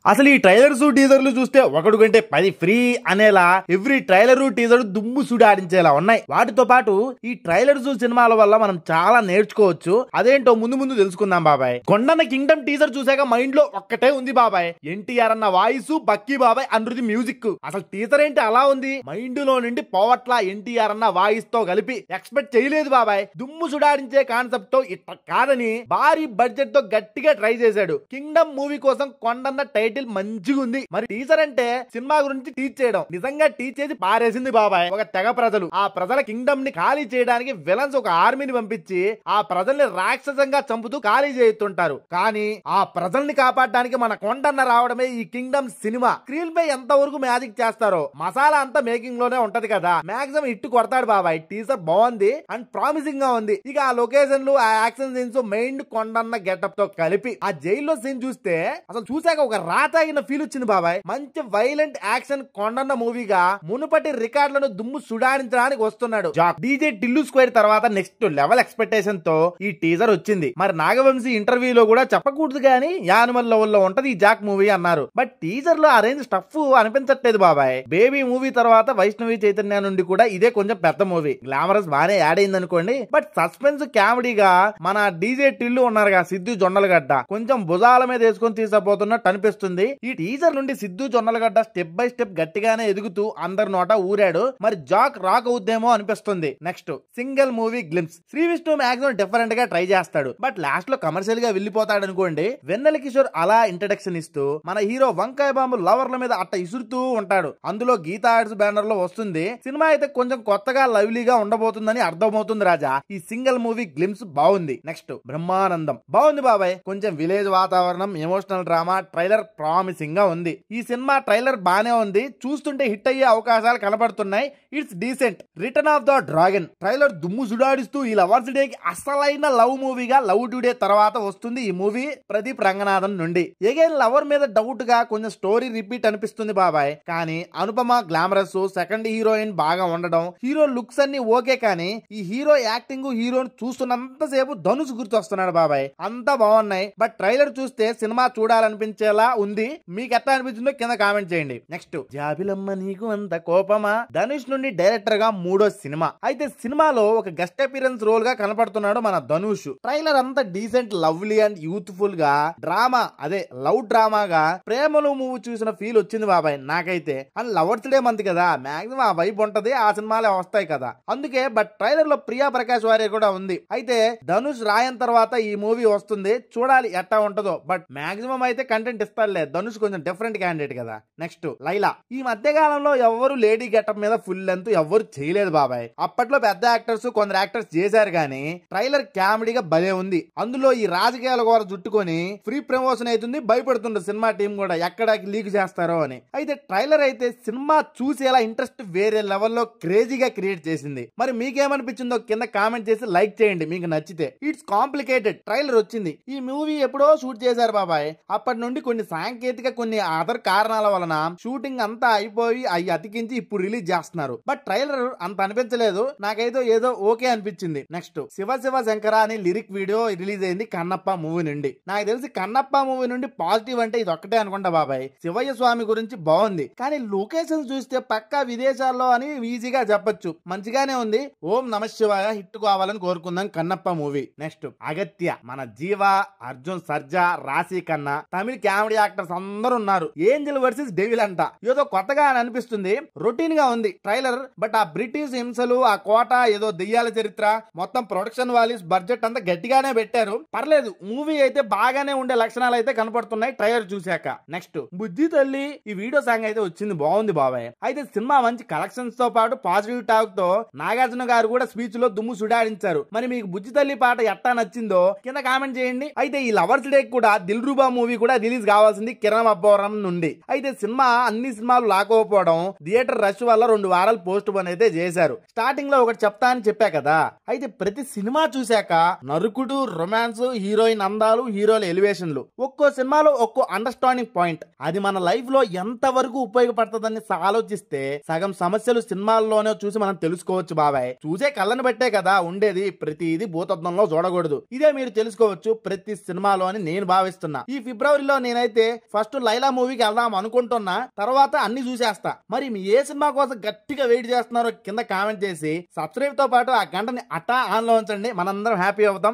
అసలు ఈ ట్రైలర్స్ టీజర్లు చూస్తే ఒకటి కంటే 10 ఫ్రీ అనేలా ఎవ్రీ ట్రైలర్ టీజర్ దుమ్ము సుడాడించేలా ఉన్నాయి. వాటితో పాటు ఈ ట్రైలర్స్ సినిమాల వల్ల మనం చాలా నేర్చుకోవచ్చు. అదేంటో ముందు ముందు తెలుసుకుందాం బాబాయ్. కొండన్న కింగ్డమ్ టీజర్ చూసాక మైండ్ లో ఒక్కటే ఉంది బాబాయ్, ఎన్టీఆర్ అన్న వాయిస్, బక్కీ బాబాయ్ అనుది మ్యూజిక్. అసలు టీజర్ ఏంటి అలా ఉంది, మైండ్ లో నుండి పోవట్లా ఎన్టీఆర్ అన్న వాయిస్ తో కలిపి. ఎక్స్పెక్ట్ చేయలేదు బాబాయ్. దుమ్ము సుడాడించే కాన్సెప్ట్ తో ఇట్లా కాదని భారీ బడ్జెట్ తో గట్టిగా ట్రై చేశాడు. కింగ్డమ్ మూవీ కోసం కొండన్న టైటిల్ మంచిగా ఉంది. మరి టీజర్ అంటే సినిమా గురించి టీచ్ చేయడం, నిజంగా టీచ్ చేసి పారేసింది బాబాయ్. ఒక తెగ ప్రజలు ఆ ప్రజల కింగ్డమ్ ని ఖాళీ చేయడానికి విలన్స్ ఒక ఆర్మీని పంపించి ఆ ప్రజల్ని రాక్షసంగా చంపుతూ ఖాళీ చేస్తుంటారు. కానీ ఆ ప్రజల్ని కాపాడడానికి మన కొండన్న రావడమే ఈ కింగ్డమ్ సినిమా. స్క్రీన్ పై ఎంత వరకు మ్యాజిక్ చేస్తారో మసాలా అంతా మేకింగ్ లోనే ఉంటది కదా. మాక్సిమం ఇట్టు కొడతాడు బాబాయ్. టీజర్ బాగుంది అండ్ ప్రామిసింగ్ గా ఉంది. ఇక ఆ లొకేషన్లు, ఆ action scenes main Kondanna getup తో కలిపి ఆ జైల్లో సీన్ చూస్తే అసలు చూసాక ఒక రాతాగిన ఫీల్ వచ్చింది బాబాయ్. మంచి వైలెంట్ యాక్షన్ కొండన్న మూవీగా మునుపటి రికార్డులను దుమ్ము సుడాడించడానికి వస్తున్నాడు. డీజే టిల్లు స్క్వేర్ తర్వాత నెక్స్ట్ లెవెల్ ఎక్స్పెక్టేషన్ తో ఈ టీజర్ వచ్చింది. మరి నాగవంశీ ఇంటర్వ్యూలో కూడా చెప్పకూడదు కానీ యానిమల్ లెవెల్ లో ఉంటది ఈ జాక్ మూవీ అన్నారు. బట్ టీజర్ లో ఆ రేంజ్ స్టఫ్ అనిపించట్లేదు బాబాయ్. బేబీ మూవీ తర్వాత వైష్ణవి చైతన్య నుండి కూడా ఇదే కొంచెం పెద్ద మూవీ. గ్లామరస్ బానే యాడ్ అయింది అనుకోండి. బట్ సస్పెన్స్ కామెడీగా మన డీజే టిల్లు ఉన్నారుగా సిద్ధు జొన్నలగడ్డ కొంచెం భుజాల మీద వేసుకొని తీసుకుపోతున్నట్టు అనిపిస్తుంది. ఈ టీజర్ నుండి Siddhu Jonnalagadda step by step గట్టిగానే ఎదుగుతూ అందరి నోట ఊరాడు. మరి జాక్ రాక్ అవుద్దేమో అనిపిస్తుంది. Next single movie glimpse. Sree Vishnu maximum different గా ట్రై చేస్తాడు. బట్ లాస్ట్ లో కమర్షియల్ గా వెళ్ళిపోతాడు అనుకోండి. వెన్నెల కిషోర్ అలా ఇంట్రడక్షన్ ఇస్తూ మన హీరో వంకాయ బాంబు లవర్ల మీద అట్ట ఇసురుతూ ఉంటాడు. అందులో గీతా ఆర్ట్స్ బ్యానర్ లో వస్తుంది. సినిమా అయితే కొంచెం కొత్తగా లవ్లీగా ఉండబోతుందని అర్థమవుతుంది రాజా. ఈ సింగిల్ మూవీ గ్లిమ్స్ బాగుంది. నెక్స్ట్ బ్రహ్మానందం బాగుంది బాబాయ్. కొంచెం విలేజ్ వాతావరణం, ఎమోషనల్ డ్రామా, ట్రైలర్ ప్రామిసింగ్ గా ఉంది. ఈ సినిమా ట్రైలర్ బానే ఉంది. చూస్తుంటే హిట్ అయ్యే అవకాశాలు కనబడుతున్నాయి. It's decent. Return of the dragon trailer దుమ్ము సుడాడిస్తూ ఈ లవర్స్ డే కి అసలైన లవ్ మూవీగా లవ్ టుడే తర్వాత వస్తుంది ఈ మూవీ ప్రదీప్ రంగనాథన్ నుండి. ఎగైన్ లవర్ మీద డౌట్ గా కొంచెం స్టోరీ రిపీట్ అనిపిస్తుంది బాబాయ్. కానీ అనుపమ గ్లామరస్, సెకండ్ హీరోయిన్ బాగా ఉండడం, హీరో లుక్స్ అన్ని ఓకే. కానీ ఈ హీరో యాక్టింగ్, హీరోని చూస్తున్నంత సేపు ధనుష్ గుర్తొస్తున్నాడు బాబాయ్. అంతా బాగున్నాయి. బట్ ట్రైలర్ చూస్తే సినిమా చూడాలనిపించేలా ఉంది. మీకు ఎట్లా అనిపించిందో కింద కామెంట్ చేయండి. నెక్స్ట్ జాబిలమ్మ నీకు అంత కోపమా ధనుష్ నుండి డైరెక్టర్ గా 3వ సినిమా. అయితే సినిమాలో ఒక గెస్ట్ అపీరెన్స్ రోల్ గా కనపడుతున్నాడు మన ధనుష్. ట్రైలర్ అంతా డీసెంట్, లవ్లీ అండ్ యూత్ఫుల్ గా డ్రామా, అదే లవ్ డ్రామాగా ప్రేమలో మూవీ చూసిన ఫీల్ వచ్చింది బాబాయ్ నాకైతే. అండ్ లవర్స్ డే మంత్ కదా, మాక్సిమం ఆ వైబ్ ఉంటది. ఆ సినిమాలే వస్తాయి కదా అందుకే. బట్ ట్రైలర్ లో ప్రియా ప్రకాష్ వారియర్ కూడా ఉంది. అయితే ధనుష్ రాయన్ తర్వాత ఈ మూవీ వస్తుంది. చూడాలి ఎట్టా ఉంటదో. బట్ మాక్సిమం అయితే కంటెంట్ ఇస్తాడులే. ధనుష్ కొంచెం డిఫరెంట్ క్యాండిడేట్ కదా. నెక్స్ట్ లైలా. ఈ మధ్య కాలంలో ఎవరు లేడీ గెటప్ మీద ఫుల్ లెంత్ ఎవరు చేయలేదు బాబాయ్. అప్పట్లో పెద్ద యాక్టర్స్, కొందరు యాక్టర్స్ చేశారు కానీ ట్రైలర్ కామెడీగా భలే ఉంది. అందులో ఈ రాజకీయాల కూడా చుట్టుకొని ఫ్రీ ప్రమోషన్ అవుతుంది. భయపడుతుంది సినిమా టీం కూడా ఎక్కడ లీక్ చేస్తారో అని. అయితే ట్రైలర్ అయితే సినిమా చూసేలా ఇంట్రెస్ట్ వేరే లెవెల్లో క్రేజీగా క్రియేట్ చేసింది. మరి మీకేమనిపించిందో కింద కామెంట్ చేసి లైక్ చేయండి మీకు నచ్చితే. ఇట్స్ కాంప్లికేటెడ్ ట్రైలర్ వచ్చింది. ఈ మూవీ ఎప్పుడో షూట్ చేశారు బాబాయ్. అప్పటి నుండి కొన్ని సాంకేతిక, కొన్ని అదర్ కారణాల వలన షూటింగ్ అంతా అయిపోయి అవి అతికించి ఇప్పుడు రిలీజ్ చేస్తున్నారు. బట్ ట్రైలర్ అంత అనిపించలేదు నాకైతే. ఏదో ఓకే అనిపించింది. నెక్స్ట్ శివ శివ శంకర అని లిరిక్ వీడియో రిలీజ్ అయింది కన్నప్ప మూవీ నుండి. నాకు తెలిసి కన్నప్ప మూవీ నుండి పాజిటివ్ అంటే ఇది ఒక్కటే అనుకుంటా బాబాయ్. శివయ్య స్వామి గురించి బాగుంది కానీ లొకేషన్ చూస్తే పక్కా విదేశాల్లో అని ఈజీగా చెప్పొచ్చు. మంచిగానే ఉంది. ఓం నమ శివాయ హిట్ కావాలని కోరుకుందాం కన్నప్ప మూవీ. నెక్స్ట్ అగత్య. మన జీవ, అర్జున్ సర్జా, రాశి కన్నా తమిళ కామెడీ యాక్టర్స్ అందరూ ఉన్నారు. ఏంజల్ వర్సెస్ డెవిల్ అంట. ఏదో కొత్తగా అని అనిపిస్తుంది. రొటీన్ గా ఉంది ట్రైలర్. బట్ ఆ బ్రిటిష్ హింసలు, ఆ కోట, ఏదో దెయ్యాల చరిత్ర, మొత్తం ప్రొడక్షన్ వాల్యూస్, బడ్జెట్ అంతా గట్టిగానే పెట్టారు. పర్లేదు మూవీ అయితే బాగానే ఉండే లక్షణాలు అయితే కనపడుతున్నాయి ట్రైలర్ చూశాక. నెక్స్ట్ బుజ్జి తల్లి. ఈ వీడియో సాంగ్ అయితే వచ్చింది బాగుంది బాబాయ్. అయితే సినిమా మంచి కలెక్షన్స్ తో పాటు పాజిటివ్ టాక్ తో నాగార్జున గారు కూడా స్పీచ్ లో దుమ్ము సుడాడించారు. మరి మీకు బుజ్జి తల్లి పాట ఎట్టా నచ్చిందో కింద కామెంట్ చేయండి. అయితే ఈ లవర్స్ డే కూడా దిల్ రూబా మూవీ కూడా రిలీజ్ కావాల్సింది కిరణ్ అబ్బవరం నుండి. అయితే సినిమా అన్ని సినిమాలు లాకోకపోవడం, థియేటర్ రష్ వల్ల 2 వారాలు పోస్ట్ పోన్ అయితే చేశారు. స్టార్టింగ్ లో ఒకటి చెప్తా అని చెప్పా కదా. అయితే ప్రతి సినిమా చూశాక నరుకుడు, రొమాన్స్, హీరోయిన్ అందాలు, హీరోల ఎలివేషన్లు, ఒక్కో సినిమాలో ఒక్కో అండర్స్టాండింగ్ పాయింట్. అది మన లైఫ్ లో ఎంత వరకు ఉపయోగపడుతుందని ఆలోచిస్తే సగం సమస్యలు సినిమాల్లోనే చూసి మనం తెలుసుకోవచ్చు బాబాయ్. చూసే కళ్ళని బట్టే కదా ఉండేది. ప్రతిది భూతత్వంలో చూడకూడదు. ఇదే మీరు తెలుసుకోవచ్చు ప్రతి సినిమాలో అని నేను భావిస్తున్నా. ఈ ఫిబ్రవరిలో నేనైతే ఫస్ట్ లైలా మూవీకి వెళ్దాం అనుకుంటున్నా, తర్వాత అన్ని చూసేస్తా. మరి మీ ఏ సినిమా కోసం గట్టిగా వెయిట్ చేస్తున్నారో కింద కామెంట్ చేసి సబ్స్క్రైబ్ తో పాటు ఆ గంటని అట్టా ఆన్ లో ఉంచండి. మనందరం హ్యాపీ అవుతాం.